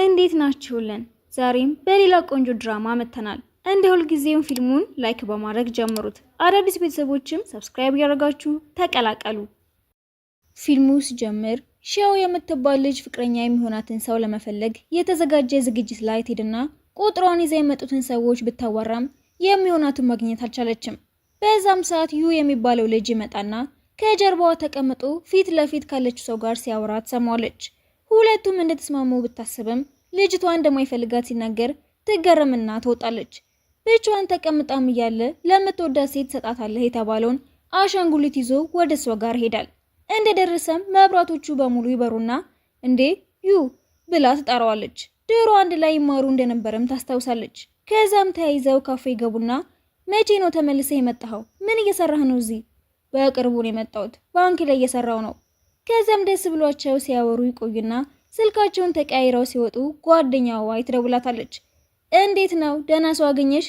እንዴት ናችሁልን? ዛሬም በሌላ ቆንጆ ድራማ መተናል። እንደ ሁልጊዜው ፊልሙን ላይክ በማድረግ ጀምሩት። አዳዲስ ቤተሰቦችም ሰብስክራይብ ያደርጋችሁ ተቀላቀሉ። ፊልሙ ሲጀምር ሺያው የምትባል ልጅ ፍቅረኛ የሚሆናትን ሰው ለመፈለግ የተዘጋጀ ዝግጅት ላይ ትሄድና ቁጥሯን ይዘው የመጡትን ሰዎች ብታወራም የሚሆናትን ማግኘት አልቻለችም። በዛም ሰዓት ዩ የሚባለው ልጅ ይመጣና ከጀርባዋ ተቀምጦ ፊት ለፊት ካለችው ሰው ጋር ሲያወራ ትሰማዋለች። ሁለቱም እንደተስማሙ ብታስብም ልጅቷ እንደማይፈልጋት ሲናገር ትገረምና ትወጣለች። ብቻዋን ተቀምጣም እያለ ለምትወዳት ሴት ሰጣታለህ የተባለውን አሻንጉሊት ይዞ ወደ እሷ ጋር ሄዳል። እንደደረሰም መብራቶቹ በሙሉ ይበሩና እንዴ ዩ ብላ ትጠራዋለች። ድሮ አንድ ላይ ይማሩ እንደነበረም ታስታውሳለች። ከዛም ተያይዘው ካፌ ገቡና መቼ ነው ተመልሰህ የመጣኸው? ምን እየሰራህ ነው እዚህ? በቅርቡ ነው የመጣሁት፣ ባንክ ላይ እየሰራው ነው። ከዛም ደስ ብሏቸው ሲያወሩ ይቆዩና ስልካቸውን ተቀያይረው ሲወጡ ጓደኛዋ ዋይ ትደውላታለች። እንዴት ነው ደህና ሰው አገኘሽ?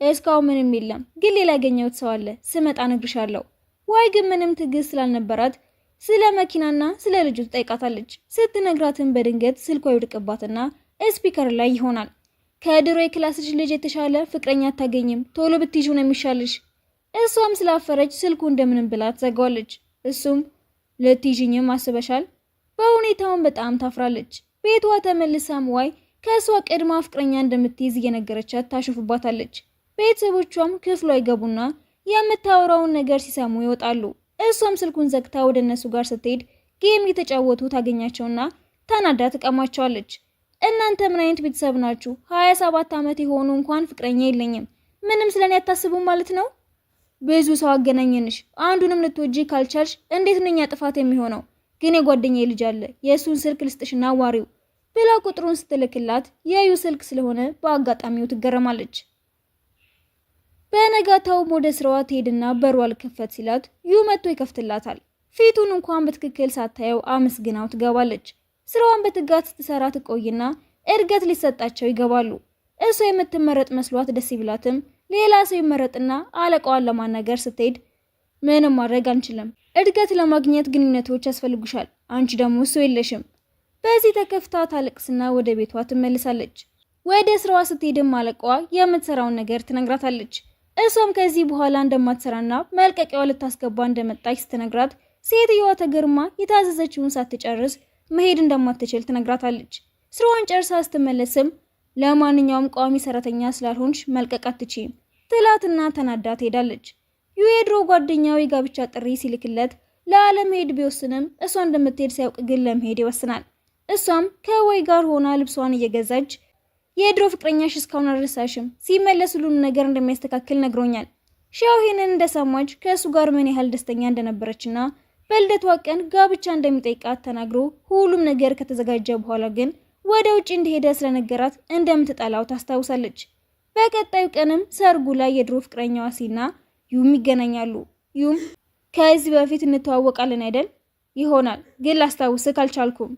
እስካሁን ምንም የለም፣ ግን ሌላ ያገኘሁት ሰው አለ፣ ስመጣ እነግርሻለሁ። ዋይ ግን ምንም ትዕግስት ስላልነበራት ስለ መኪናና ስለ ልጁ ትጠይቃታለች። ስትነግራትም በድንገት ስልኳ ይወድቅባትና ስፒከር ላይ ይሆናል። ከድሮ የክላስሽ ልጅ የተሻለ ፍቅረኛ አታገኝም፣ ቶሎ ብትይዙ ነው የሚሻልሽ። እሷም ስላፈረች ስልኩ እንደምንም ብላ ትዘጋዋለች። እሱም ልትይዥኝም አስበሻል? በሁኔታውን በጣም ታፍራለች። ቤቷ ተመልሳም ዋይ ከእሷ ቅድማ ፍቅረኛ እንደምትይዝ እየነገረቻት ታሸፉባታለች። ቤተሰቦቿም ክፍሏ ይገቡና የምታወራውን ነገር ሲሰሙ ይወጣሉ። እሷም ስልኩን ዘግታ ወደ እነሱ ጋር ስትሄድ ጌም የተጫወቱ ታገኛቸውና ታናዳ ትቀማቸዋለች። እናንተ ምን አይነት ቤተሰብ ናችሁ? 27 ዓመት የሆኑ እንኳን ፍቅረኛ የለኝም፣ ምንም ስለኔ አታስቡም ማለት ነው? ብዙ ሰው አገናኘንሽ፣ አንዱንም ልትወጂ ካልቻልሽ እንዴት ነው እኛ ጥፋት የሚሆነው? ግን የጓደኛዬ ልጅ አለ፣ የእሱን ስልክ ልስጥሽና ዋሪው ብላ ቁጥሩን ስትልክላት የዩ ስልክ ስለሆነ በአጋጣሚው ትገረማለች። በነጋታውም ወደ ስራዋ ትሄድና በሩ አልከፈት ሲላት ዩ መጥቶ ይከፍትላታል። ፊቱን እንኳን በትክክል ሳታየው አመስግናው ትገባለች። ስራዋን በትጋት ስትሰራ ትቆይና እድገት ሊሰጣቸው ይገባሉ። እሷ የምትመረጥ መስሏት ደስ ይብላትም ሌላ ሰው ይመረጥና አለቃዋን ለማናገር ስትሄድ ምንም ማድረግ አንችልም፣ እድገት ለማግኘት ግንኙነቶች ያስፈልጉሻል፣ አንቺ ደግሞ እሱ የለሽም። በዚህ ተከፍታ ታለቅስና ወደ ቤቷ ትመልሳለች። ወደ ስራዋ ስትሄድም አለቃዋ የምትሰራውን ነገር ትነግራታለች። እሷም ከዚህ በኋላ እንደማትሰራና መልቀቂያዋ ልታስገባ እንደመጣች ስትነግራት ሴትዮዋ ተገርማ የታዘዘችውን ሳትጨርስ መሄድ እንደማትችል ትነግራታለች። ስራዋን ጨርሳ ስትመለስም ለማንኛውም ቋሚ ሰራተኛ ስላልሆንሽ መልቀቅ አትችይም ትላትና ተናዳ ትሄዳለች። የድሮ ጓደኛው የጋብቻ ጥሪ ሲልክለት ለመሄድ ቢወስንም እሷ እንደምትሄድ ሲያውቅ ግን ለመሄድ ይወስናል። እሷም ከወይ ጋር ሆና ልብሷን እየገዛች የድሮ ፍቅረኛሽ እስካሁን አልረሳሽም፣ ሲመለስ ሁሉም ነገር እንደሚያስተካክል ነግሮኛል። ሻው ይሄንን እንደሰማች ከእሱ ጋር ምን ያህል ደስተኛ እንደነበረችና በልደቷ ቀን ጋብቻ እንደሚጠይቃት ተናግሮ ሁሉም ነገር ከተዘጋጀ በኋላ ግን ወደ ውጪ እንደሄደ ስለነገራት እንደምትጠላው ታስታውሳለች። በቀጣዩ ቀንም ሰርጉ ላይ የድሮ ፍቅረኛዋ ሲና ዩም ይገናኛሉ። ዩም ከዚህ በፊት እንተዋወቃለን አይደል? ይሆናል ግን ላስታውስህ ካልቻልኩም።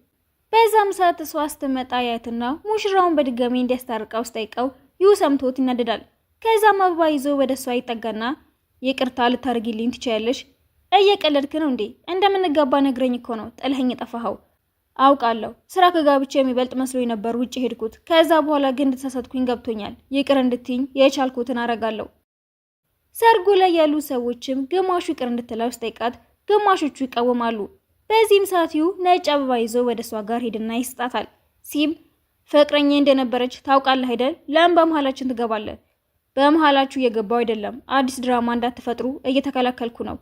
በዛም ሰዓት እሷ ስትመጣ ያያትና ሙሽራውን በድጋሚ እንዲያስታርቀው ስጠይቀው ዩ ሰምቶት ይናደዳል። ከዛም አበባ ይዞ ወደ እሷ ይጠጋና ይቅርታ ልታርጊልኝ ትችያለሽ? እየቀለድክ ነው እንዴ? እንደምንጋባ ነግረኝ እኮ ነው ጥለኸኝ የጠፋኸው። አውቃለሁ፣ ስራ ከጋብቻ የሚበልጥ መስሎኝ ነበር ውጪ ሄድኩት። ከዛ በኋላ ግን እንደተሳሳትኩኝ ገብቶኛል። ይቅር እንድትይኝ የቻልኩትን አረጋለሁ። ሰርጉ ላይ ያሉ ሰዎችም ግማሹ ይቅር እንድትለው ስጠይቃት ግማሾቹ ይቃወማሉ። በዚህም ሰዓት ዩ ነጭ አበባ ይዞ ወደ እሷ ጋር ሄድና ይስጣታል። ሲም ፍቅረኛ እንደነበረች ታውቃለህ አይደል? ለምን በመሃላችን ትገባለህ? በመሃላችሁ እየገባው አይደለም፣ አዲስ ድራማ እንዳትፈጥሩ እየተከላከልኩ ነው።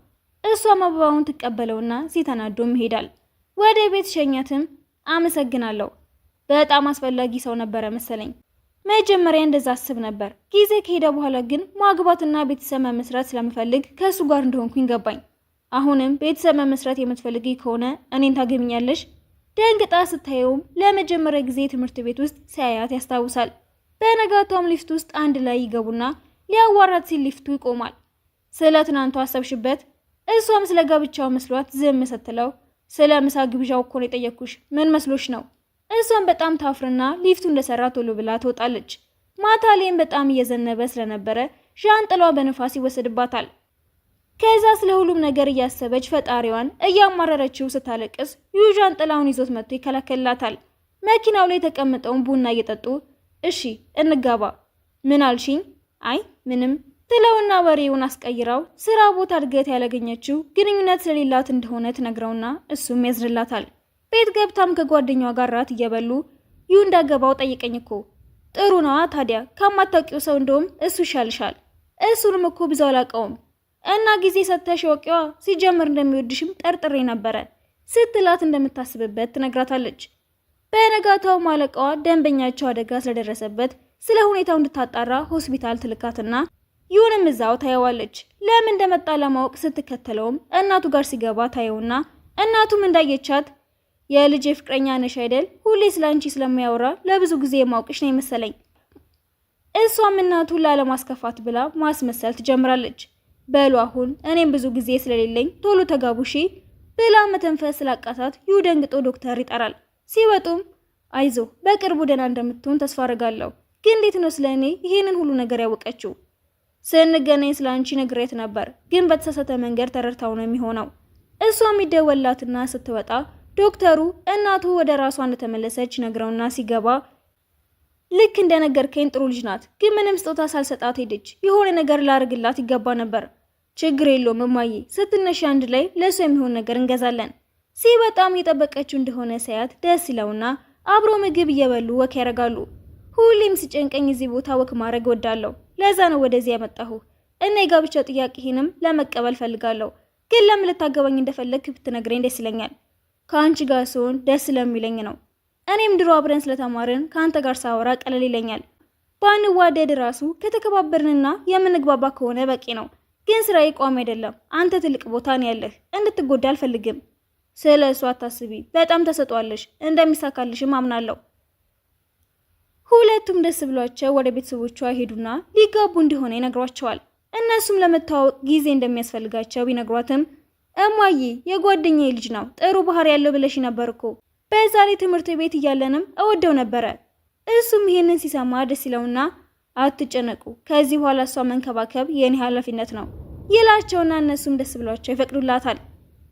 እሷም አበባውን ትቀበለውና ሲተናዶም ይሄዳል። ወደ ቤት ሸኛትም አመሰግናለሁ፣ በጣም አስፈላጊ ሰው ነበረ መሰለኝ። መጀመሪያ እንደዛ አስብ ነበር፣ ጊዜ ከሄደ በኋላ ግን ማግባትና ቤተሰብ መመስረት ስለምፈልግ ከሱ ጋር እንደሆንኩኝ ገባኝ። አሁንም ቤተሰብ መመስረት የምትፈልጊ ከሆነ እኔን ታገቢኛለሽ? ደንግጣ ስታየውም ለመጀመሪያ ጊዜ ትምህርት ቤት ውስጥ ሲያያት ያስታውሳል። በነጋቷም ሊፍት ውስጥ አንድ ላይ ይገቡና ሊያዋራት ሲል ሊፍቱ ይቆማል። ስለ ትናንቱ አሰብሽበት? እሷም ስለ ጋብቻው መስሏት ዝም ስትለው ስለ ምሳ ግብዣው እኮ ነው የጠየኩሽ፣ ምን መስሎሽ ነው? እሷም በጣም ታፍርና ሊፍቱ እንደሰራ ቶሎ ብላ ትወጣለች። ማታ ላይም በጣም እየዘነበ ስለነበረ ዣንጥሏ በንፋስ ይወሰድባታል። ከዛ ስለ ሁሉም ነገር እያሰበች ፈጣሪዋን እያማረረችው ስታለቅስ ዩ ዣንጥላውን ይዞት መጥቶ ይከላከላታል። መኪናው ላይ ተቀምጠው ቡና እየጠጡ እሺ እንጋባ። ምን አልሽኝ? አይ ምንም ትለውና ወሬውን አስቀይራው ስራ ቦታ እድገት ያላገኘችው ግንኙነት ስለሌላት እንደሆነ ትነግረውና እሱም ያዝንላታል። ቤት ገብታም ከጓደኛዋ ጋር ራት እየበሉ እንዳገባው ጠይቀኝ እኮ ጥሩ ነዋ። ታዲያ ከማታውቂው ሰው እንደውም እሱ ይሻልሻል። እሱንም እኮ ብዙ አላውቀውም እና ጊዜ ሰጥተሽ ወቂዋ ሲጀምር እንደሚወድሽም ጠርጥሬ ነበረ ስትላት እንደምታስብበት ትነግራታለች። በነጋታው ማለቃዋ ደንበኛቸው አደጋ ስለደረሰበት ስለ ሁኔታው እንድታጣራ ሆስፒታል ትልካትና ይሁንም እዛው ታየዋለች። ለምን እንደመጣ ለማወቅ ስትከተለውም እናቱ ጋር ሲገባ ታየውና እናቱም እንዳየቻት የልጅ ፍቅረኛ ነሽ አይደል? ሁሌ ስላንቺ ስለሚያወራ ለብዙ ጊዜ የማውቅሽ ነው መሰለኝ። እሷም እናቱን ላለማስከፋት ብላ ማስመሰል ትጀምራለች። በሉ አሁን እኔም ብዙ ጊዜ ስለሌለኝ ቶሎ ተጋቡሺ ብላ መተንፈስ ስላቃታት ደንግጦ ዶክተር ይጠራል። ሲወጡም አይዞ በቅርቡ ደህና እንደምትሆን ተስፋ አደርጋለሁ። ግን እንዴት ነው ስለኔ ይሄንን ሁሉ ነገር ያወቀችው? ስንገናኝ ስላንቺ ነግሬት ነበር፣ ግን በተሳሳተ መንገድ ተረድታው ነው የሚሆነው። እሷም ይደወላትና ስትወጣ ዶክተሩ እናቱ ወደ ራሷ እንደተመለሰች ነግረውና ሲገባ ልክ እንደነገርከኝ ጥሩ ልጅ ናት፣ ግን ምንም ስጦታ ሳልሰጣት ሄደች። የሆነ ነገር ላርግላት ይገባ ነበር። ችግር የለውም እማዬ፣ ስትነሺ አንድ ላይ ለእሱ የሚሆን ነገር እንገዛለን። ሲበጣም የጠበቀችው እንደሆነ ሳያት ደስ ይለውና አብሮ ምግብ እየበሉ ወክ ያደርጋሉ። ሁሌም ሲጨንቀኝ እዚህ ቦታ ወክ ማድረግ ወዳለሁ፣ ለዛ ነው ወደዚህ ያመጣሁ እና የጋብቻ ጥያቄህንም ለመቀበል ፈልጋለሁ። ግን ለምን ልታገባኝ እንደፈለግክ ብትነግረኝ ደስ ይለኛል። ከአንቺ ጋር ስሆን ደስ ስለሚለኝ ነው። እኔም ድሮ አብረን ስለተማርን ከአንተ ጋር ሳወራ ቀለል ይለኛል። ባንዋደድ ራሱ ከተከባበርንና የምንግባባ ከሆነ በቂ ነው። ግን ስራዬ ቋሚ አይደለም። አንተ ትልቅ ቦታ ነው ያለህ፣ እንድትጎዳ አልፈልግም። ስለ እሱ አታስቢ፣ በጣም ተሰጧለሽ፣ እንደሚሳካልሽም አምናለሁ። ሁለቱም ደስ ብሏቸው ወደ ቤተሰቦቿ ሄዱና ሊጋቡ እንደሆነ ይነግሯቸዋል። እነሱም ለመተዋወቅ ጊዜ እንደሚያስፈልጋቸው ቢነግሯትም እማዬ የጓደኛዬ ልጅ ነው፣ ጥሩ ባህሪ ያለው ብለሽ ነበር እኮ። በዛ ላይ ትምህርት ቤት እያለንም እወደው ነበረ። እሱም ይሄንን ሲሰማ ደስ ይለውና አትጨነቁ፣ ከዚህ በኋላ እሷ መንከባከብ የኔ ኃላፊነት ነው ይላቸውና እነሱም ደስ ብሏቸው ይፈቅዱላታል።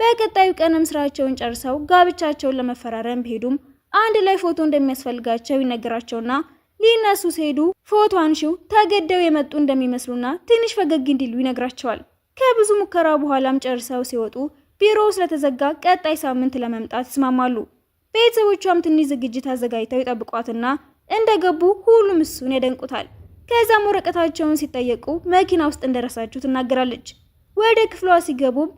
በቀጣዩ ቀንም ስራቸውን ጨርሰው ጋብቻቸውን ለመፈራረም ቢሄዱም አንድ ላይ ፎቶ እንደሚያስፈልጋቸው ይነገራቸውና ሊነሱ ሲሄዱ ፎቶ አንሺው ተገደው የመጡ እንደሚመስሉና ትንሽ ፈገግ እንዲሉ ይነግራቸዋል። ከብዙ ሙከራ በኋላም ጨርሰው ሲወጡ ቢሮው ስለተዘጋ ቀጣይ ሳምንት ለመምጣት ይስማማሉ። ቤተሰቦቿም ትንሽ ዝግጅት አዘጋጅተው ይጠብቋትና እንደገቡ ሁሉም እሱን ያደንቁታል። ከዛም ወረቀታቸውን ሲጠየቁ መኪና ውስጥ እንደረሳችሁ ትናገራለች። ወደ ክፍሏ ሲገቡም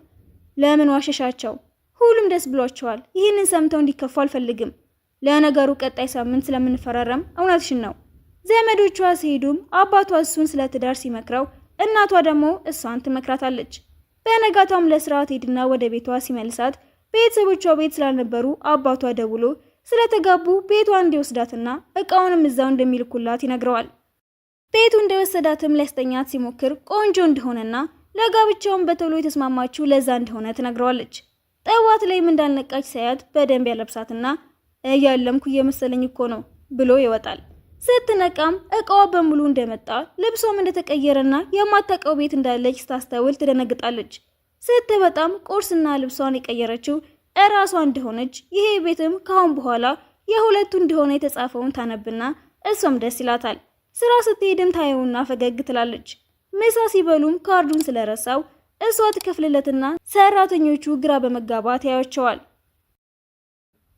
ለምን ዋሸሻቸው? ሁሉም ደስ ብሏቸዋል። ይህንን ሰምተው እንዲከፉ አልፈልግም። ለነገሩ ቀጣይ ሳምንት ስለምንፈራረም እውነትሽን ነው። ዘመዶቿ ሲሄዱም አባቷ እሱን ስለ ትዳር ሲመክረው እናቷ ደግሞ እሷን ትመክራታለች። በነጋታም ለስራ ትሄድና ወደ ቤቷ ሲመልሳት ቤተሰቦቿ ቤት ስላልነበሩ አባቷ ደውሎ ስለተጋቡ ቤቷ እንዲወስዳትና እቃውንም እዛው እንደሚልኩላት ይነግረዋል። ቤቱ እንደወሰዳትም ሊያስተኛት ሲሞክር ቆንጆ እንደሆነና ለጋብቻውን በቶሎ የተስማማችው ለዛ እንደሆነ ትነግረዋለች። ጠዋት ላይም እንዳልነቃች ሳያት በደንብ ያለብሳትና እያለምኩ እየመሰለኝ እኮ ነው ብሎ ይወጣል። ስትነቃም እቃዋ በሙሉ እንደመጣ ልብሷም እንደተቀየረና የማታውቀው ቤት እንዳለች ስታስተውል ትደነግጣለች። ስትበጣም ቁርስና ልብሷን የቀየረችው እራሷ እንደሆነች ይሄ ቤትም ካሁን በኋላ የሁለቱ እንደሆነ የተጻፈውን ታነብና እሷም ደስ ይላታል። ስራ ስትሄድም ታየውና ፈገግ ትላለች። ምሳ ሲበሉም ካርዱን ስለረሳው እሷ ትከፍልለትና ሰራተኞቹ ግራ በመጋባት ያያቸዋል።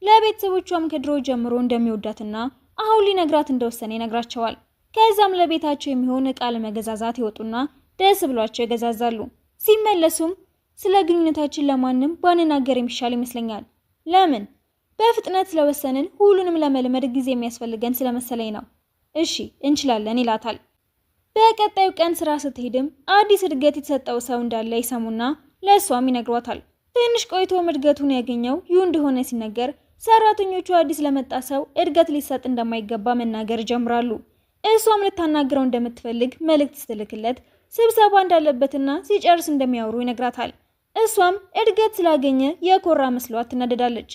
ለቤተሰቦቿም ከድሮ ጀምሮ እንደሚወዳትና አሁን ሊነግራት እንደወሰነ ይነግራቸዋል። ከዛም ለቤታቸው የሚሆን እቃ ለመገዛዛት ይወጡና ደስ ብሏቸው ይገዛዛሉ። ሲመለሱም ስለ ግንኙነታችን ለማንም ባንናገር የሚሻል ይመስለኛል። ለምን? በፍጥነት ስለወሰንን ሁሉንም ለመልመድ ጊዜ የሚያስፈልገን ስለመሰለኝ ነው። እሺ እንችላለን ይላታል። በቀጣዩ ቀን ስራ ስትሄድም አዲስ እድገት የተሰጠው ሰው እንዳለ ይሰሙና ለእሷም ይነግሯታል። ትንሽ ቆይቶም እድገቱን ያገኘው እንደሆነ ሲነገር ሰራተኞቹ አዲስ ለመጣ ሰው እድገት ሊሰጥ እንደማይገባ መናገር ይጀምራሉ። እሷም ልታናግረው እንደምትፈልግ መልእክት ስትልክለት ስብሰባ እንዳለበትና ሲጨርስ እንደሚያወሩ ይነግራታል። እሷም እድገት ስላገኘ የኮራ መስሏት ትናደዳለች።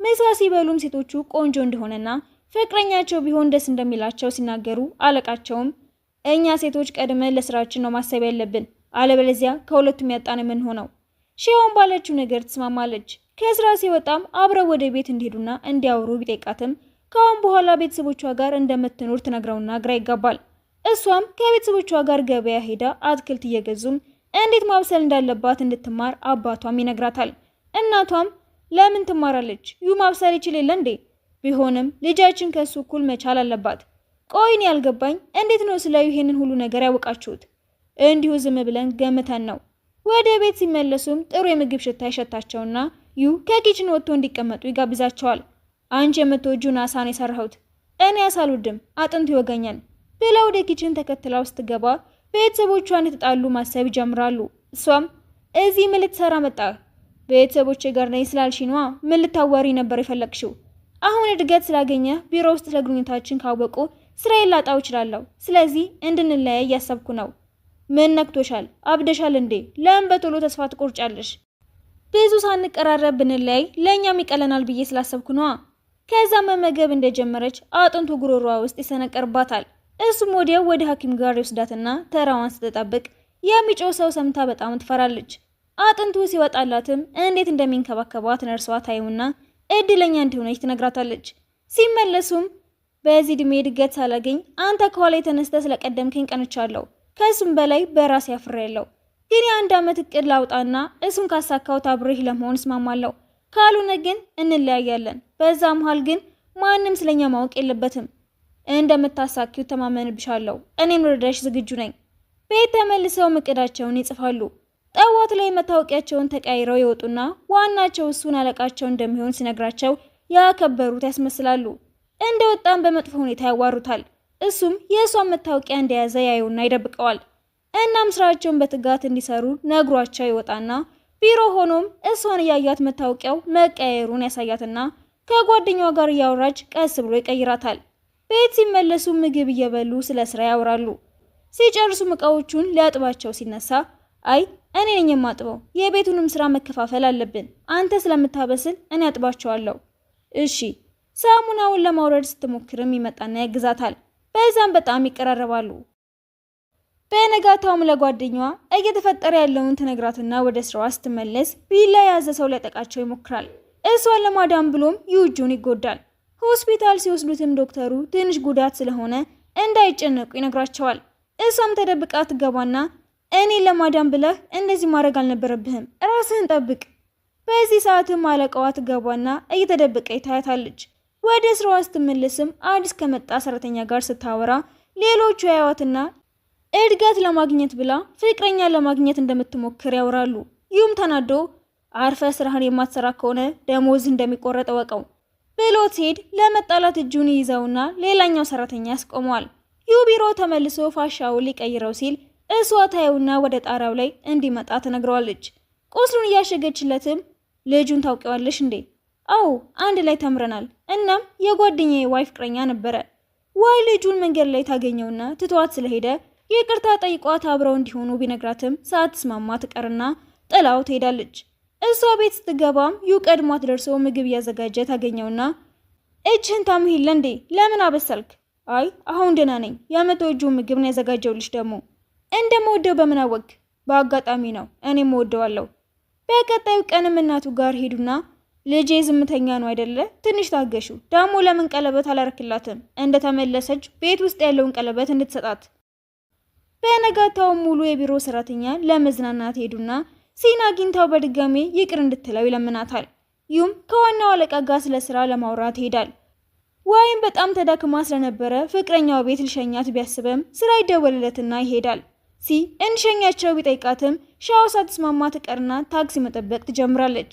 ምሳ ሲበሉም ሴቶቹ ቆንጆ እንደሆነና ፍቅረኛቸው ቢሆን ደስ እንደሚላቸው ሲናገሩ አለቃቸውም እኛ ሴቶች ቀድመን ለስራችን ነው ማሰብ ያለብን፣ አለበለዚያ ከሁለቱም ያጣን የምንሆነው። ሺያውን ባለችው ነገር ትስማማለች። ከስራ ሲወጣም አብረው ወደ ቤት እንዲሄዱና እንዲያወሩ ቢጠይቃትም ካሁን በኋላ ቤተሰቦቿ ጋር እንደምትኖር ትነግረውና ግራ ይጋባል። እሷም ከቤተሰቦቿ ጋር ገበያ ሄዳ አትክልት እየገዙም እንዴት ማብሰል እንዳለባት እንድትማር አባቷም ይነግራታል። እናቷም ለምን ትማራለች? ማብሰል ይችል የለ እንዴ? ቢሆንም ልጃችን ከሱ እኩል መቻል አለባት። ቆይን ያልገባኝ እንዴት ነው ስለ ይሄንን ሁሉ ነገር ያወቃችሁት? እንዲሁ ዝም ብለን ገምተን ነው። ወደ ቤት ሲመለሱም ጥሩ የምግብ ሽታ ይሸታቸውና ከኪችን ወጥቶ እንዲቀመጡ ይጋብዛቸዋል። አንቺ የምትወጂውን አሳ ነው የሰራሁት። እኔ አሳ አልወድም፣ አጥንት ይወጋኛል ብላ ወደ ኪችን ተከትላው ስትገባ ቤተሰቦቿ እንደተጣሉ ማሰብ ይጀምራሉ። እሷም እዚህ ምን ልትሰራ መጣህ? ቤተሰቦቼ ጋር ነኝ ስላልሽኝ ነዋ። ምን ልታዋሪ ነበር የፈለግሽው? አሁን እድገት ስላገኘ ቢሮ ውስጥ ለግንኙነታችን ካወቁ ስራዬን ላጣው እችላለሁ። ስለዚህ እንድንለያይ እያሰብኩ ነው። ምን ነክቶሻል? አብደሻል እንዴ? ለምን በቶሎ ተስፋ ትቆርጫለሽ? ብዙ ሳንቀራረብ ብንለያይ ለእኛም ይቀለናል ብዬ ስላሰብኩ ነዋ። ከዛ መመገብ እንደጀመረች አጥንቱ ጉሮሯ ውስጥ ይሰነቀርባታል። እሱም ወዲያው ወደ ሐኪም ጋር ይወስዳትና ተራዋን ስትጠብቅ የሚጮህ ሰው ሰምታ በጣም ትፈራለች። አጥንቱ ሲወጣላትም እንዴት እንደሚንከባከባት ነርሷ ታየውና እድለኛ እንደሆነች ትነግራታለች። ሲመለሱም በዚህ እድሜ እድገት ሳላገኝ አንተ ከኋላ የተነስተ ስለቀደምከኝ ቀንቻለሁ። ከሱም በላይ በራሴ አፍሬያለሁ። ግን የ1 ዓመት እቅድ ላውጣና እሱን ካሳካሁት አብሬህ ለመሆን እስማማለሁ። ካልሆነ ግን እንለያያለን። በዛ መሃል ግን ማንም ስለኛ ማወቅ የለበትም። እንደምታሳኪው ተማመንብሻለሁ። እኔም ልረዳሽ ዝግጁ ነኝ። ቤት ተመልሰው እቅዳቸውን ይጽፋሉ። ጠዋት ላይ መታወቂያቸውን ተቀያይረው ይወጡና ዋናቸው እሱን አለቃቸው እንደሚሆን ሲነግራቸው ያከበሩት ያስመስላሉ። እንደወጣን በመጥፎ ሁኔታ ያዋሩታል። እሱም የእሷን መታወቂያ እንደያዘ ያዩና ይደብቀዋል። እናም ስራቸውን በትጋት እንዲሰሩ ነግሯቸው ይወጣና ቢሮ ሆኖም እሷን እያያት መታወቂያው መቀየሩን ያሳያትና ከጓደኛዋ ጋር እያወራች ቀስ ብሎ ይቀይራታል። ቤት ሲመለሱ ምግብ እየበሉ ስለ ስራ ያወራሉ። ሲጨርሱ እቃዎቹን ሊያጥባቸው ሲነሳ አይ እኔ ነኝ የማጥበው፣ የቤቱንም ስራ መከፋፈል አለብን። አንተ ስለምታበስል እኔ አጥባቸዋለሁ። እሺ። ሳሙናውን ለማውረድ ስትሞክርም ይመጣና ያግዛታል። በዛም በጣም ይቀራረባሉ። በነጋታውም ለጓደኛዋ እየተፈጠረ ያለውን ትነግራትና ወደ ስራዋ ስትመለስ ቢላ የያዘ ሰው ሊያጠቃቸው ይሞክራል። እሷን ለማዳን ብሎም እጁን ይጎዳል። ሆስፒታል ሲወስዱትም ዶክተሩ ትንሽ ጉዳት ስለሆነ እንዳይጨነቁ ይነግራቸዋል። እሷም ተደብቃ ትገባና እኔን ለማዳን ብለህ እንደዚህ ማድረግ አልነበረብህም፣ ራስህን ጠብቅ። በዚህ ሰዓትም አለቃዋ ትገባና እየተደበቀ ታያታለች። ወደ ስራዋ ስትመለስም አዲስ ከመጣ ሰራተኛ ጋር ስታወራ ሌሎቹ ያዩዋትና እድገት ለማግኘት ብላ ፍቅረኛ ለማግኘት እንደምትሞክር ያወራሉ። ይሁም ተናዶ አርፈ ስራህን የማትሰራ ከሆነ ደሞዝ እንደሚቆረጥ ወቀው ብሎት ሲሄድ ለመጣላት እጁን ይዘውና ሌላኛው ሰራተኛ ያስቆመዋል። ቢሮ ተመልሶ ፋሻውን ሊቀይረው ሲል እሷ ታየውና ወደ ጣራው ላይ እንዲመጣ ትነግረዋለች። ቁስሉን እያሸገችለትም ልጁን ታውቂዋለሽ እንዴ? አዎ አንድ ላይ ተምረናል። እናም የጓደኛዬ ዋይ ፍቅረኛ ነበረ። ዋይ ልጁን መንገድ ላይ ታገኘውና ትቷት ስለሄደ ይቅርታ ጠይቋት አብረው እንዲሆኑ ቢነግራትም ሳትስማማ ትቀርና ጥላው ትሄዳለች። እሷ ቤት ስትገባም ቀድሟት ደርሶ ምግብ እያዘጋጀ ታገኘውና እጅህን ታምሂል እንዴ? ለምን አበሰልክ? አይ አሁን ደህና ነኝ። የምትወጂው ምግብ ነው ያዘጋጀውልሽ። ደግሞ እንደምወደው በምን አወቅ? በአጋጣሚ ነው፣ እኔም እወደዋለሁ። በቀጣዩ ቀንም እናቱ ጋር ሄዱና ልጄ ዝምተኛ ነው አይደለ? ትንሽ ታገሹ። ደግሞ ለምን ቀለበት አላረክላትም? እንደተመለሰች ቤት ውስጥ ያለውን ቀለበት እንድትሰጣት። በነጋታው ሙሉ የቢሮ ሰራተኛ ለመዝናናት ሄዱና ሲና አግኝታው በድጋሜ ይቅር እንድትለው ይለምናታል። ከዋናው አለቃ ጋር ስለ ስራ ለማውራት ይሄዳል። ዋይም በጣም ተዳክማ ስለነበረ ፍቅረኛው ቤት ልሸኛት ቢያስበም ስራ ይደወልለትና ይሄዳል። እንሸኛቸው ቢጠይቃትም ሻው ሳትስማማ ትቀርና ታክሲ መጠበቅ ትጀምራለች።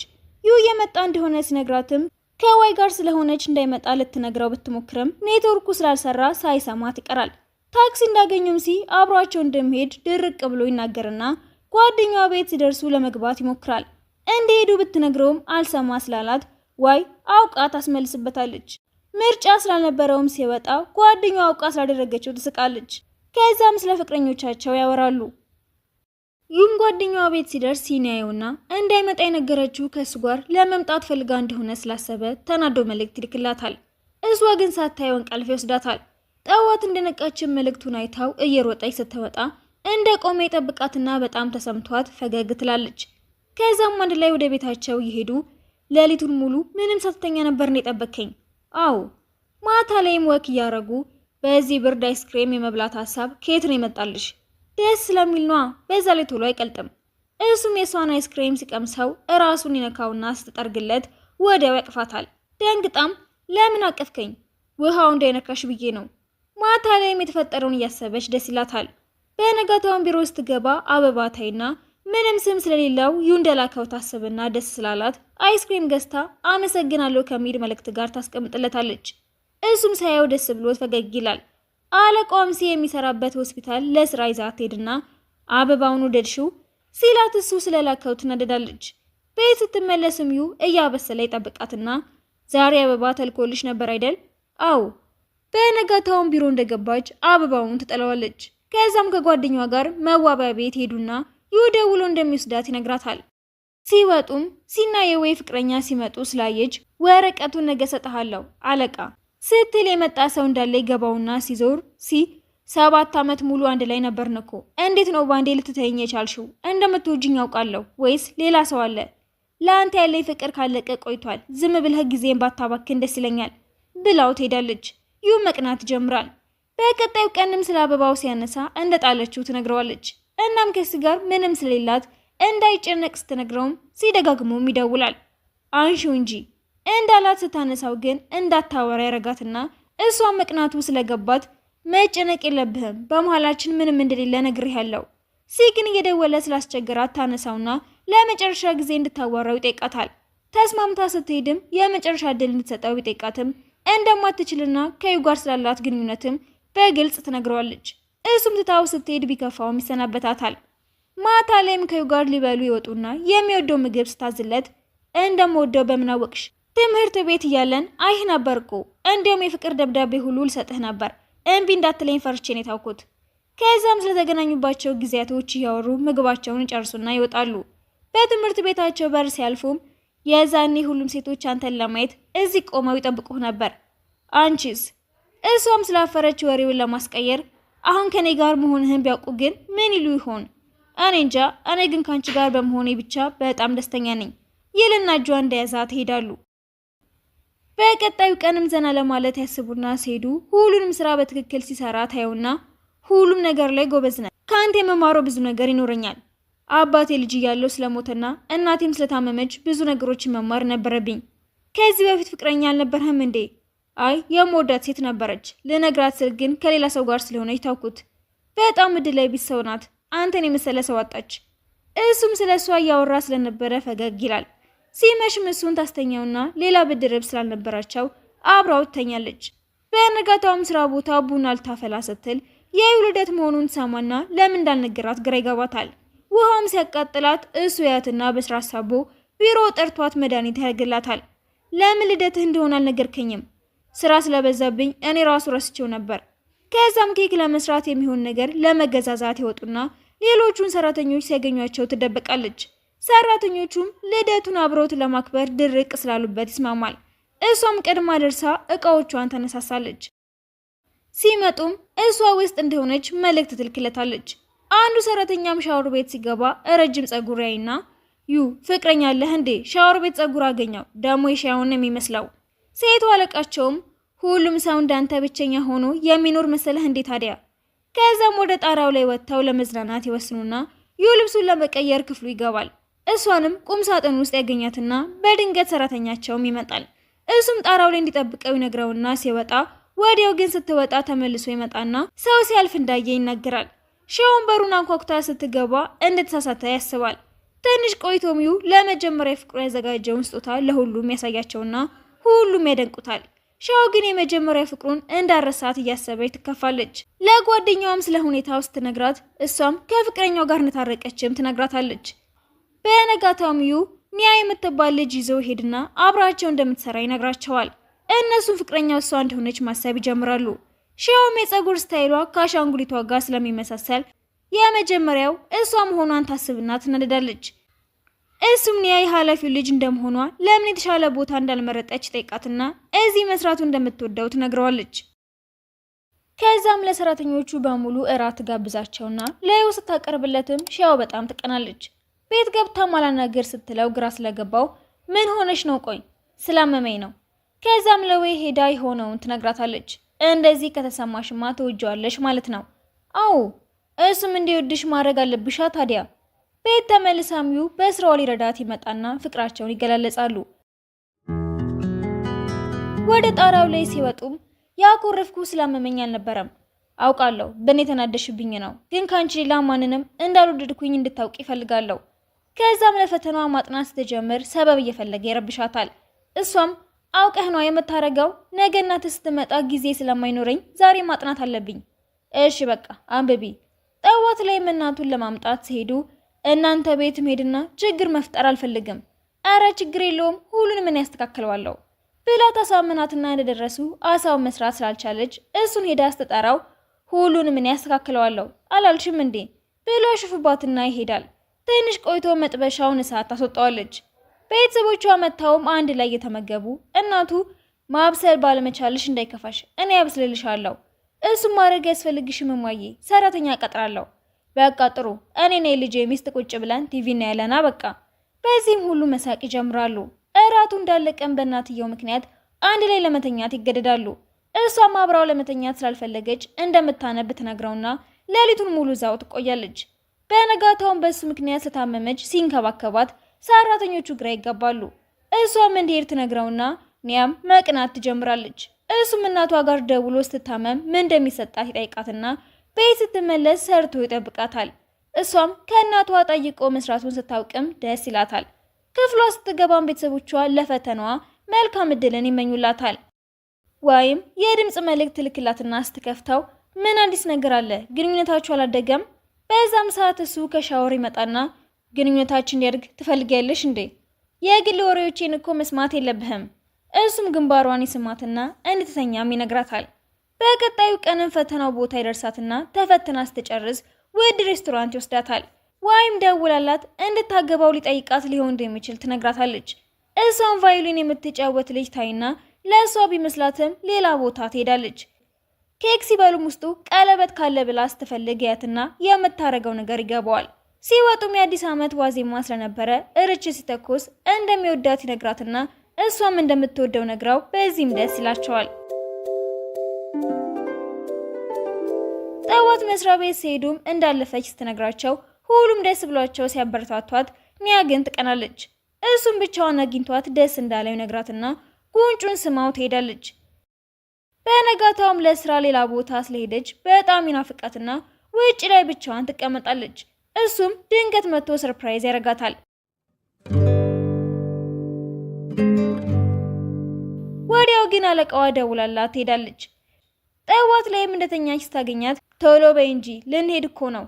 የመጣ እንደሆነ ሲነግራትም ከዋይ ጋር ስለሆነች እንዳይመጣ ልትነግረው ብትሞክርም ኔትወርኩ ስላልሰራ ሳይሰማ ይቀራል። ታክሲ እንዳገኙም አብሯቸው እንደሚሄድ ድርቅ ብሎ ይናገርና ጓደኛዋ ቤት ሲደርሱ ለመግባት ይሞክራል። እንደሄዱ ብትነግረውም አልሰማ ስላላት ዋይ አውቃ ታስመልስበታለች። ምርጫ ስላልነበረውም ሲወጣ ጓደኛዋ አውቃ ስላደረገችው ትስቃለች። ከዛም ስለ ፍቅረኞቻቸው ያወራሉ። ጓደኛዋ ቤት ሲደርስ ሲናየውና እንዳይመጣ የነገረችው ከሱ ጋር ለመምጣት ፈልጋ እንደሆነ ስላሰበ ተናዶ መልእክት ይልክላታል። እሷ ግን ሳታየው እንቅልፍ ይወስዳታል። ጠዋት እንደነቃችን መልእክቱን አይታው እየሮጠች ስትወጣ እንደ ቆመ የጠብቃትና በጣም ተሰምቷት ፈገግ ትላለች። ከዛም አንድ ላይ ወደ ቤታቸው ይሄዱ። ሌሊቱን ሙሉ ምንም ሳትተኛ ነበር የጠበከኝ። አዎ ማታ ላይም ወክ እያረጉ በዚህ ብርድ አይስክሬም የመብላት ሀሳብ ከየት ነው ይመጣልሽ? ደስ ስለሚል ነዋ፣ በዛ ላይ ቶሎ አይቀልጥም። እሱም የሷን አይስክሬም ሲቀምሰው እራሱን ይነካውና ስትጠርግለት ወዲያው ያቅፋታል። ደንግጣም ለምን አቀፍከኝ? ውሃው እንዳይነካሽ ብዬ ነው። ማታ ላይም የተፈጠረውን እያሰበች ደስ ይላታል። በነጋታውን ቢሮ ውስጥ ገባ አበባ ታይና ምንም ስም ስለሌለው እንደላከው ታስብና ደስ ስላላት አይስክሬም ገዝታ አመሰግናለሁ ከሚል መልእክት ጋር ታስቀምጥለታለች። እሱም ሳያው ደስ ብሎት ፈገግ ይላል። አለቃውም የሚሰራበት ሆስፒታል ለስራ ይዛት ሄድና አበባውን ወደድሽው ሲላት እሱ ስለላከው ትናደዳለች። ቤት ስትመለስም እያበሰለ ይጠብቃትና ዛሬ አበባ ተልኮልሽ ነበር አይደል? አዎ። በነጋታውን ቢሮ እንደገባች አበባውን ትጠለዋለች። ከዛም ከጓደኛዋ ጋር መዋቢያ ቤት ሄዱና ደውሎ እንደሚወስዳት ይነግራታል። ሲወጡም ሲና የወይ ፍቅረኛ ሲመጡ ስላየች ወረቀቱን ነገ ሰጥሃለሁ አለቃ ስትል የመጣ ሰው እንዳለ ይገባውና ሲዞር 7 ዓመት ሙሉ አንድ ላይ ነበርን እኮ እንዴት ነው ባንዴ ልትተይኝ የቻልሽው? እንደምትወጂኝ ያውቃለሁ ወይስ ሌላ ሰው አለ? ለአንተ ያለኝ ፍቅር ካለቀ ቆይቷል። ዝም ብለህ ጊዜን ባታባክን ደስ ይለኛል ብላው ትሄዳለች። መቅናት ጀምራል። በቀጣዩ ቀንም ስለ አበባው ሲያነሳ እንደጣለችው ትነግረዋለች። እናም ከሱ ጋር ምንም ስለሌላት እንዳይጨነቅ ስትነግረውም ሲደጋግሞም ይደውላል። አንሺው እንጂ እንዳላት ስታነሳው ግን እንዳታወራ ያረጋትና እሷን መቅናቱ ስለገባት መጨነቅ የለብህም በመሃላችን ምንም እንደሌለ ነግሬሃለሁ። ግን እየደወለ ስላስቸገራት ታነሳውና ለመጨረሻ ጊዜ እንድታዋራው ይጠይቃታል። ተስማምታ ስትሄድም የመጨረሻ እድል እንድትሰጠው ይጠይቃትም እንደማትችልና ከዩ ጋር ስላላት ግንኙነትም በግልጽ ትነግረዋለች። እሱም ትታው ስትሄድ ቢከፋውም ይሰናበታታል። ማታ ላይም ከዩ ጋር ሊበሉ ይወጡና የሚወደው ምግብ ስታዝለት እንደምወደው በምን አወቅሽ? ትምህርት ቤት እያለን አይህ ነበርኩ። እንዲያውም የፍቅር ደብዳቤ ሁሉ ልሰጥህ ነበር። እምቢ እንዳትለኝ ፈርቼ ነው የታውኩት። ከዛም ስለተገናኙባቸው ጊዜያቶች እያወሩ ምግባቸውን ይጨርሱና ይወጣሉ። በትምህርት ቤታቸው በር ሲያልፉም የዛኔ ሁሉም ሴቶች አንተን ለማየት እዚህ ቆመው ይጠብቁህ ነበር። አንቺስ? እሷም ስላፈረች ወሬውን ለማስቀየር አሁን ከኔ ጋር መሆንህን ቢያውቁ ግን ምን ይሉ ይሆን? እኔ እንጃ። እኔ ግን ካንቺ ጋር በመሆኔ ብቻ በጣም ደስተኛ ነኝ ይልና እጇ እንደያዛት ይሄዳሉ። በቀጣዩ ቀንም ዘና ለማለት ያስቡና ሲሄዱ ሁሉንም ስራ በትክክል ሲሰራ ታየውና ሁሉም ነገር ላይ ጎበዝ ነህ። ካንተ የመማረው ብዙ ነገር ይኖረኛል። አባቴ ልጅ እያለው ስለሞተና እናቴም ስለታመመች ብዙ ነገሮችን መማር ነበረብኝ። ከዚህ በፊት ፍቅረኛ አልነበርህም እንዴ? አይ የምወዳት ሴት ነበረች። ልነግራት ስል ግን ከሌላ ሰው ጋር ስለሆነች ታውኩት። በጣም እድለኛ ቢስ ሰው ናት። አንተን የመሰለ ሰው አጣች። እሱም ስለሷ እያወራ ስለነበረ ፈገግ ይላል። ሲመሽም እሱን ታስተኛውና ሌላ ብድርብ ስላልነበራቸው አብራው ትተኛለች። በነጋታውም ስራ ቦታ ቡና ልታፈላ ስትል የልደት መሆኑን ሰማና ለምን እንዳልነገራት ግራ ይገባታል። ውሃውም ሲያቃጥላት እሱ ያትና በስራ ሳቦ ቢሮ ጠርቷት መድኃኒት ያደርግላታል። ለምን ልደትህ እንደሆነ አልነገርከኝም? ስራ ስለበዛብኝ እኔ ራሱ ረስቼው ነበር። ከዛም ኬክ ለመስራት የሚሆን ነገር ለመገዛዛት ይወጡና ሌሎቹን ሰራተኞች ሲያገኟቸው ትደበቃለች። ሰራተኞቹም ልደቱን አብረውት ለማክበር ድርቅ ስላሉበት ይስማማል። እሷም ቀድማ ደርሳ እቃዎቿን ተነሳሳለች። ሲመጡም እሷ ውስጥ እንደሆነች መልእክት ትልክለታለች። አንዱ ሰራተኛም ሻወር ቤት ሲገባ ረጅም ጸጉር ያይና ፍቅረኛ አለህ እንዴ? ሻወር ቤት ጸጉር አገኘው ደሞ የሻውን የሚመስለው። ሴቱ አለቃቸውም ሁሉም ሰው እንዳንተ ብቸኛ ሆኖ የሚኖር መሰለህ እንዴ ታዲያ? ከዛም ወደ ጣራው ላይ ወጥተው ለመዝናናት ይወስኑና ልብሱን ለመቀየር ክፍሉ ይገባል። እሷንም ቁም ሳጥን ውስጥ ያገኛትና በድንገት ሰራተኛቸውም ይመጣል። እሱም ጣራው ላይ እንዲጠብቀው ይነግረውና ሲወጣ ወዲያው ግን ስትወጣ ተመልሶ ይመጣና ሰው ሲያልፍ እንዳየ ይናገራል። ሻውን በሩን አንኳኩታ ስትገባ እንደተሳሳተ ያስባል። ትንሽ ቆይቶም ለመጀመሪያ ፍቅሩ ያዘጋጀውን ስጦታ ለሁሉም ያሳያቸውና ሁሉም ያደንቁታል። ሻው ግን የመጀመሪያ ፍቅሩን እንዳረሳት እያሰበች ትከፋለች። ለጓደኛዋም ስለ ሁኔታው ስትነግራት እሷም ከፍቅረኛው ጋር እንደታረቀችም ትነግራታለች። በነጋታውም ኒያ የምትባል ልጅ ይዘው ሄድና አብራቸው እንደምትሰራ ይነግራቸዋል። እነሱም ፍቅረኛው እሷ እንደሆነች ማሰብ ይጀምራሉ። ሻውም የጸጉር ስታይሏ ከአሻንጉሊቷ ጋር ስለሚመሳሰል የመጀመሪያው እሷ መሆኗን ታስብና ትናደዳለች። እሱም ኒያ የኃላፊው ልጅ እንደመሆኗ ለምን የተሻለ ቦታ እንዳልመረጠች ጠይቃትና እዚህ መስራቱ እንደምትወደው ትነግረዋለች። ከዛም ለሰራተኞቹ በሙሉ እራት ጋብዛቸውና ለዩ ስታቀርብለትም ሻው በጣም ትቀናለች። ቤት ገብታ ማላናገር ስትለው ግራ ስለገባው ምን ሆነሽ ነው? ቆይ ስላመመኝ ነው። ከዛም ለዌ ሄዳ የሆነውን ትነግራታለች። እንደዚህ ከተሰማሽማ ትወጂዋለሽ ማለት ነው። አዎ እሱም እንዲወድሽ ማድረግ አለብሻ ታዲያ። ቤት ተመልሳም ዩ በስራው ሊረዳት ይመጣና ፍቅራቸውን ይገላለጻሉ። ወደ ጣራው ላይ ሲወጡም ያኮረፍኩ ስላመመኝ አልነበረም። አውቃለሁ በእኔ ተናደሽብኝ ነው፣ ግን ካንቺ ሌላ ማንንም እንዳልወደድኩኝ እንድታውቂ ይፈልጋለሁ። ከዛም ለፈተናዋ ማጥናት ስትጀምር ሰበብ እየፈለገ ይረብሻታል። እሷም አውቀህ ነው የምታረገው? ነገ እናትህ ስትመጣ ጊዜ ስለማይኖረኝ ዛሬ ማጥናት አለብኝ። እሺ በቃ አንብቢ። ጠዋት ላይ እናቱን ለማምጣት ሲሄዱ እናንተ ቤት መሄድና ችግር መፍጠር አልፈልግም። አረ ችግር የለውም ሁሉንም ምን ያስተካክለዋለሁ ብላ ታሳምናትና እንደደረሱ አሳውን መስራት ስላልቻለች እሱን ሄዳ አስተጣራው ሁሉንም ምን ያስተካክለዋለሁ አላልሽም እንዴ ብሎ ሽፍባትና ይሄዳል። ትንሽ ቆይቶ መጥበሻውን እሳት ታስወጣዋለች። ቤተሰቦቿ መታውም አንድ ላይ የተመገቡ እናቱ ማብሰል ባለመቻልሽ እንዳይከፋሽ እኔ ያብስልልሻለሁ፣ እሱም ማድረግ ያስፈልግሽም እማዬ፣ ሰራተኛ ቀጥራለሁ። በቃ ጥሩ እኔ ነኝ ልጄ ሚስት ቁጭ ብለን ቲቪ እናያለና በቃ። በዚህም ሁሉ መሳቅ ይጀምራሉ። እራቱ እንዳለቀም በእናትየው ምክንያት አንድ ላይ ለመተኛት ይገደዳሉ። እሷም አብራው ለመተኛት ስላልፈለገች እንደምታነብ ትነግረውና ሌሊቱን ሙሉ እዛው ትቆያለች። በነጋታውም በሱ ምክንያት ስለታመመች ሲንከባከባት ሰራተኞቹ ግራ ይጋባሉ። እሷም እንዲሄድ ትነግረውና ኒያም መቅናት ትጀምራለች። እሱም እናቷ ጋር ደውሎ ስትታመም ምን እንደሚሰጣት ይጠይቃትና ቤት ስትመለስ ሰርቶ ይጠብቃታል። እሷም ከእናቷ ጠይቆ መስራቱን ስታውቅም ደስ ይላታል። ክፍሏ ስትገባም ቤተሰቦቿ ለፈተናዋ መልካም እድልን ይመኙላታል። ወይም የድምጽ መልእክት ልክላትና ስትከፍተው ምን አዲስ ነገር አለ? ግንኙነታችሁ አላደገም? በዛም ሰዓት እሱ ከሻወር ይመጣና ግንኙነታችን እንዲያድግ ትፈልጊያለሽ እንዴ? የግል ወሬዎቼን እኮ መስማት የለብህም። እሱም ግንባሯን ይስማትና እንድትተኛም ይነግራታል። በቀጣዩ ቀንም ፈተናው ቦታ ይደርሳትና ተፈትና ስትጨርስ ወደ ሬስቶራንት ይወስዳታል። ወይም ደውላላት እንድታገባው ሊጠይቃት ሊሆን እንደሚችል ትነግራታለች። እሷም ቫዮሊን የምትጫወት ልጅ ታይና ለእሷ ቢመስላትም ሌላ ቦታ ትሄዳለች። ኬክ ሲበሉም ውስጡ ቀለበት ካለ ብላ ስትፈልግ ያትና የምታረገው ነገር ይገባዋል። ሲወጡም የአዲስ ዓመት ዋዜማ ስለነበረ እርች ሲተኮስ እንደሚወዳት ይነግራትና እሷም እንደምትወደው ነግራው በዚህም ደስ ይላቸዋል። ጠዋት መስሪያ ቤት ሲሄዱም እንዳለፈች ስትነግራቸው ሁሉም ደስ ብሏቸው ሲያበረታቷት ኒያ ግን ትቀናለች። እሱም ብቻዋን አግኝቷት ደስ እንዳለው ይነግራትና ጉንጩን ስማው ትሄዳለች። በነጋታውም ለስራ ሌላ ቦታ ስለሄደች በጣም ይናፍቃትና ውጭ ላይ ብቻዋን ትቀመጣለች። እሱም ድንገት መጥቶ ሰርፕራይዝ ያደርጋታል። ወዲያው ግን አለቃዋ ደውላላት ትሄዳለች። ጠዋት ላይም እንደተኛች ስታገኛት ቶሎ በይ እንጂ ልንሄድ እኮ ነው።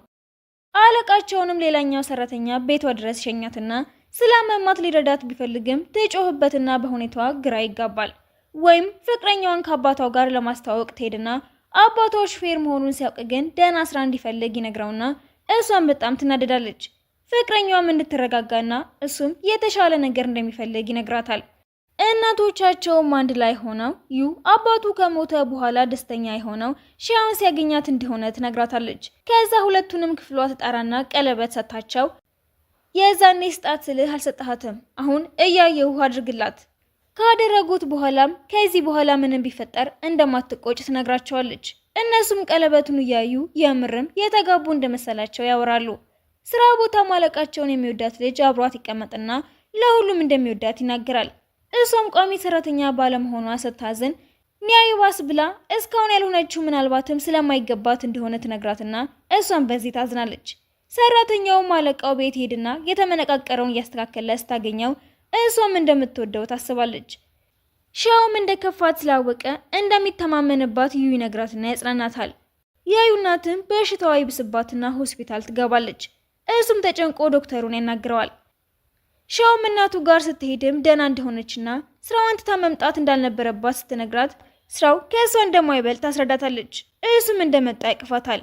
አለቃቸውንም ሌላኛው ሰራተኛ ቤቷ ድረስ ሸኛትና ስላመማት ሊረዳት ቢፈልግም ትጮህበትና በሁኔታዋ ግራ ይጋባል። ወይም ፍቅረኛዋን ከአባቷ ጋር ለማስተዋወቅ ትሄድና አባቷ ሹፌር መሆኑን ሲያውቅ ግን ደህና ስራ እንዲፈልግ ይነግረውና እሷም በጣም ትናደዳለች። ፍቅረኛዋም እንድትረጋጋና እሱም የተሻለ ነገር እንደሚፈልግ ይነግራታል። እናቶቻቸውም አንድ ላይ ሆነው ዩ አባቱ ከሞተ በኋላ ደስተኛ የሆነው ሻውን ሲያገኛት እንደሆነ ትነግራታለች። ከዛ ሁለቱንም ክፍሏ ተጣራና ቀለበት ሰጣቸው። የዛኔ ስጣት ስልህ አልሰጣሃትም፣ አሁን እያየሁ አድርግላት። ካደረጉት በኋላም ከዚህ በኋላ ምንም ቢፈጠር እንደማትቆጭ ትነግራቸዋለች። እነሱም ቀለበቱን እያዩ የምርም የተጋቡ እንደመሰላቸው ያወራሉ። ስራ ቦታ ማለቃቸውን የሚወዳት ልጅ አብሯት ይቀመጥና ለሁሉም እንደሚወዳት ይናገራል። እሷም ቋሚ ሰራተኛ ባለመሆኗ ስታዝን ኒያዩ ባስ ብላ እስካሁን ያልሆነችው ምናልባትም ስለማይገባት እንደሆነ ትነግራትና እሷም በዚህ ታዝናለች። ሰራተኛውም አለቃው ቤት ሄድና የተመነቃቀረውን እያስተካከለ ስታገኘው እሷም እንደምትወደው ታስባለች። ሻውም እንደከፋት ስላወቀ እንደሚተማመንባት ዩ ይነግራትና ያጽናናታል። የዩ እናትም በሽታዋ ይብስባትና ሆስፒታል ትገባለች። እሱም ተጨንቆ ዶክተሩን ያናግረዋል። ሻውም እናቱ ጋር ስትሄድም ደህና እንደሆነችና ስራዋን ትታ መምጣት እንዳልነበረባት ስትነግራት ስራው ከእሷ እንደማይበልጥ ታስረዳታለች። እሱም እንደመጣ ይቅፋታል።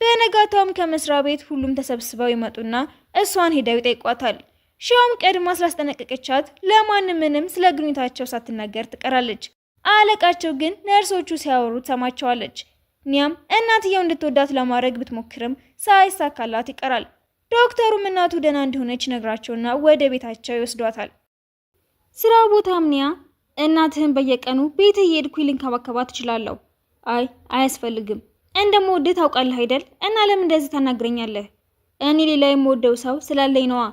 በነጋታውም ከመስሪያ ቤት ሁሉም ተሰብስበው ይመጡና እሷን ሄደው ይጠይቋታል። ሻውም ቀድማ ስላስጠነቀቀቻት ለማንም ምንም ስለ ግንኙነታቸው ሳትናገር ትቀራለች። አለቃቸው ግን ነርሶቹ ሲያወሩ ትሰማቸዋለች። ኒያም እናትየው እንድትወዳት ለማድረግ ብትሞክርም ሳይሳካላት ይቀራል። ዶክተሩም እናቱ ደህና እንደሆነች ነግራቸውና ወደ ቤታቸው ይወስዷታል። ስራ ቦታም ኒያ እናትህን በየቀኑ ቤት እየሄድኩኝ ልንከባከባት እችላለሁ። አይ አያስፈልግም። እንደምወድህ ታውቃለህ አይደል? እና ለምን እንደዚህ ታናግረኛለህ? እኔ ሌላ የምወደው ሰው ስላለኝ ነዋ።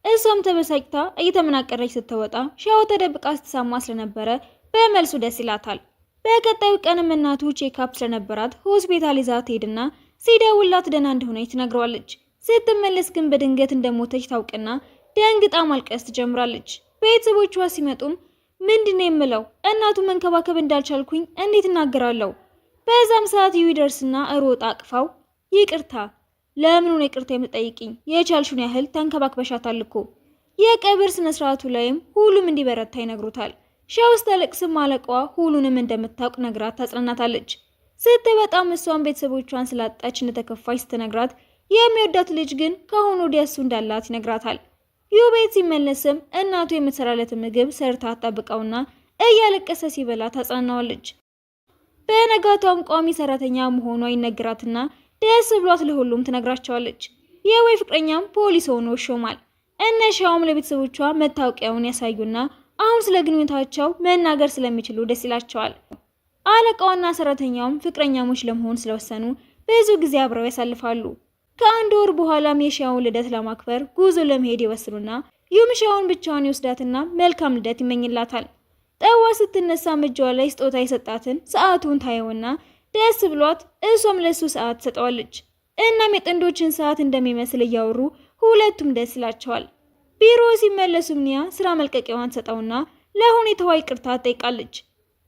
እሷም ተበሳጭታ እየተመናቀረች ስትወጣ ሻው ተደብቃ ስትሰማ ስለነበረ በመልሱ ደስ ይላታል። በቀጣዩ ቀንም እናቱ ቼክአፕ ስለነበራት ሆስፒታል ይዛ ትሄድና ሲደውላት ደህና እንደሆነች ትነግረዋለች። ስትመለስ ግን በድንገት እንደሞተች ታውቅና ደንግጣ ማልቀስ ትጀምራለች። ቤተሰቦቿ ሲመጡም ምንድነው የምለው? እናቱ መንከባከብ እንዳልቻልኩኝ እንዴት እናገራለሁ? በዛም ሰዓት ይደርስና ሮጣ አቅፋው ይቅርታ፣ ለምን ነው ይቅርታ የምትጠይቂኝ? የቻልሽውን ያህል ተንከባክበሻታል እኮ። የቀብር ስነ ስርዓቱ ላይም ሁሉም እንዲበረታ ይነግሩታል። ሻውስ ተለቅስም አለቃዋ ሁሉንም እንደምታውቅ ነግራት ታጽናናታለች። ስትበጣም እሷን ቤተሰቦቿን ስላጣች እንደተከፋች ስትነግራት የሚወዳት ልጅ ግን ከአሁኑ ወዲያ እሱ እንዳላት ይነግራታል። ቤት ሲመለስም እናቱ የምትሰራለትን ምግብ ሰርታ አጣብቀውና እያለቀሰ ሲበላ ታጽናናዋለች። በነጋቷም ቋሚ ሰራተኛ መሆኗ ይነግራትና ደስ ብሏት ለሁሉም ትነግራቸዋለች። የወይ ፍቅረኛም ፖሊስ ሆኖ ሾማል። እነሻውም ለቤተሰቦቿ መታወቂያውን ያሳዩና አሁን ስለ ግንኙነታቸው መናገር ስለሚችሉ ደስ ይላቸዋል። አለቃውና ሰራተኛውም ፍቅረኛሞች ለመሆን ስለወሰኑ ብዙ ጊዜ አብረው ያሳልፋሉ። ከአንድ ወር በኋላም የሻውን ልደት ለማክበር ጉዞ ለመሄድ ይወስኑና ሻውን ብቻዋን ይወስዳትና መልካም ልደት ይመኝላታል። ጠዋ ስትነሳ እጇ ላይ ስጦታ የሰጣትን ሰዓቱን ታየውና ደስ ብሏት እሷም ለሱ ሰዓት ትሰጠዋለች። እናም የጥንዶችን ሰዓት እንደሚመስል እያወሩ ሁለቱም ደስ ይላቸዋል። ቢሮ ሲመለሱም ኒያ ስራ መልቀቂያዋን ትሰጠውና ለሁኔታዋ ይቅርታ ትጠይቃለች።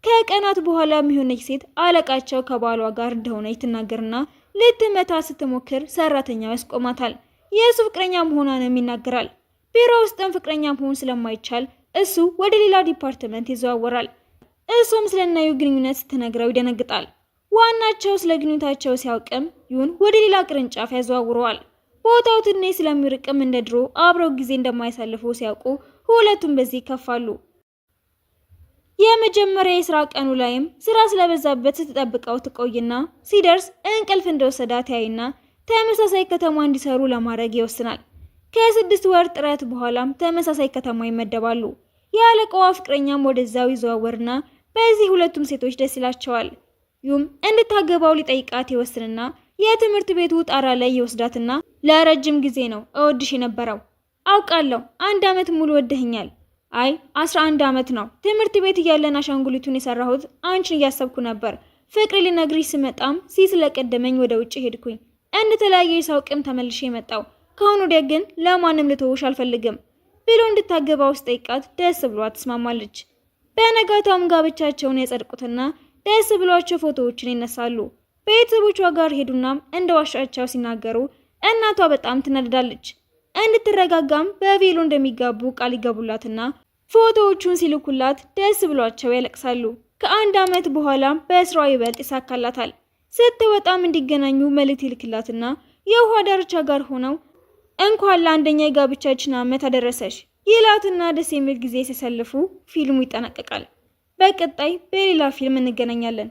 ከቀናት በኋላ የሚሆነች ሴት አለቃቸው ከባሏ ጋር እንደሆነች ትናገርና ልትመታ ስትሞክር ሰራተኛው ያስቆማታል። የእሱ ፍቅረኛ መሆኗንም ይናገራል። ቢሮ ውስጥም ፍቅረኛ መሆን ስለማይቻል እሱ ወደ ሌላ ዲፓርትመንት ይዘዋወራል። እሱም ስለናዩ ግንኙነት ስትነግረው ይደነግጣል። ዋናቸው ስለ ግንኙነታቸው ሲያውቅም ይሁን ወደ ሌላ ቅርንጫፍ ያዘዋውረዋል። ቦታው ትንሽ ስለሚርቅም እንደ ድሮ አብረው ጊዜ እንደማያሳልፉ ሲያውቁ ሁለቱም በዚህ ይከፋሉ። የመጀመሪያ የስራ ቀኑ ላይም ስራ ስለበዛበት ስትጠብቀው ትቆይና ሲደርስ እንቅልፍ እንደወሰዳት ያይና ተመሳሳይ ከተማ እንዲሰሩ ለማድረግ ይወስናል። ከ6 ወር ጥረት በኋላም ተመሳሳይ ከተማ ይመደባሉ። የአለቃዋ ፍቅረኛም ወደዛው ይዘዋወርና በዚህ ሁለቱም ሴቶች ደስ ይላቸዋል። እንድታገባው ሊጠይቃት ይወስንና የትምህርት ቤቱ ጣራ ላይ ይወስዳትና ለረጅም ጊዜ ነው እወድሽ የነበረው። አውቃለሁ 1 አመት ሙሉ ወደኸኛል። አይ 11 አመት ነው። ትምህርት ቤት እያለን አሻንጉሊቱን የሰራሁት አንቺን እያሰብኩ ነበር። ፍቅሬ ሊነግርሽ ስመጣም ስለቀደመኝ ወደ ውጭ ሄድኩኝ። እንደተለያየ ሳውቅም ተመልሼ መጣው። ከአሁን ወዲያ ግን ለማንም ልተውሽ አልፈልግም ብሎ እንድታገባው ሲጠይቃት ደስ ብሏት ትስማማለች። በነጋታውም ጋብቻቸውን ያጸድቁትና ደስ ብሏቸው ፎቶዎችን ይነሳሉ። ቤተሰቦቿ ጋር ሄዱና እንደዋሻቸው ሲናገሩ እናቷ በጣም ትናደዳለች። እንድትረጋጋም በቬሎ እንደሚጋቡ ቃል ይገቡላትና ፎቶዎቹን ሲልኩላት ደስ ብሏቸው ያለቅሳሉ። ከ1 አመት በኋላ በስራዋ ይበልጥ ይሳካላታል። ስትወጣም እንዲገናኙ መልእክት ይልክላትና የውሃ ዳርቻ ጋር ሆነው እንኳን ለአንደኛ የጋብቻችን አመት አደረሰሽ ይላትና ደስ የሚል ጊዜ ሲያሳልፉ ፊልሙ ይጠናቀቃል። በቀጣይ በሌላ ፊልም እንገናኛለን።